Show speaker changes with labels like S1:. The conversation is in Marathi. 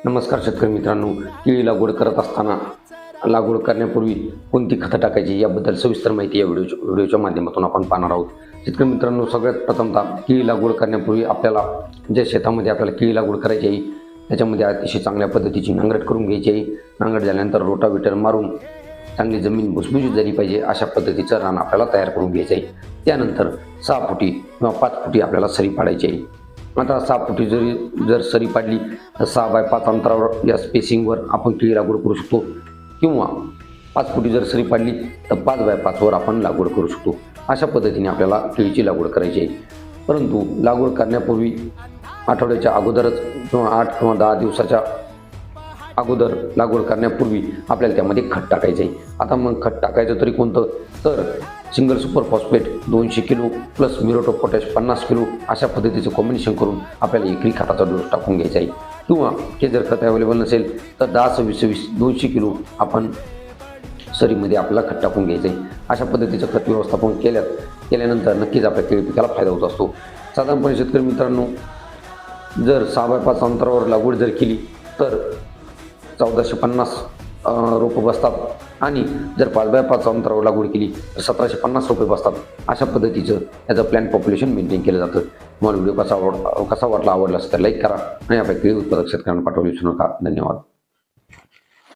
S1: नमस्कार शेतकरी मित्रांनो, केळी लागवड करत असताना लागवड करण्यापूर्वी कोणती खतं टाकायची याबद्दल सविस्तर माहिती या व्हिडिओच्या माध्यमातून आपण पाहणार आहोत. शेतकरी मित्रांनो, सगळ्यात प्रथमतः केळी लागवड करण्यापूर्वी आपल्याला ज्या शेतामध्ये आपल्याला केळी लागवड करायची आहे त्याच्यामध्ये अतिशय चांगल्या पद्धतीची नांगरट करून घ्यायची आहे. नांगरट झाल्यानंतर रोटावेटर मारून चांगली जमीन भुसभुशीत झाली पाहिजे अशा पद्धतीचं रान आपल्याला तयार करून घ्यायचं आहे. त्यानंतर 6 फुटी किंवा 5 फुटी आपल्याला सरी पाडायची आहे. आता 6 फुटी जर सरी पाडली तर 6 बाय 5 अंतरावर या स्पेसिंगवर आपण केळी लागवड करू शकतो, किंवा 5 फुटी जर सरी पाडली तर 5 बाय 5वर आपण लागवड करू शकतो. अशा पद्धतीने आपल्याला केळीची लागवड करायची आहे. परंतु लागवड करण्यापूर्वी आठवड्याच्या अगोदरच किंवा 8 किंवा 10 दिवसाच्या अगोदर लागवड करण्यापूर्वी आपल्याला त्यामध्ये खत टाकायचं आहे. आता मग खत टाकायचं तरी कोणतं, तर single super phosphate 200 kilo plus muriate of potash 50 kilo अशा पद्धतीचं कॉम्बिनेशन करून आपल्याला एकरी खताचा डोस टाकून घ्यायचा आहे. किंवा हे जर खत अवेलेबल नसेल तर 10-26-26 200 किलो आपण सरीमध्ये आपल्याला खत टाकून घ्यायचं आहे. अशा पद्धतीचं खत व्यवस्थापन केल्यानंतर नक्कीच आपल्या केळी पिकाला फायदा होत असतो. साधारणपणे शेतकरी मित्रांनो, जर 6 बाय 5 अंतरावर लागवड जर केली तर 1450 रोपं बसतात, आणि जर 5 बाय 5 अंतरावर लागवड केली तर 1750 रोपे बसतात. अशा पद्धतीचं याचं प्लॅन पॉप्युलेशन मेंटेन केलं जातं. तुम्हाला व्हिडिओ कसा वाटला, आवडला असेल तर लाईक करा आणि आपल्या केळी उत्पादक शेतकऱ्यांना पाठवू विसरू नका. धन्यवाद.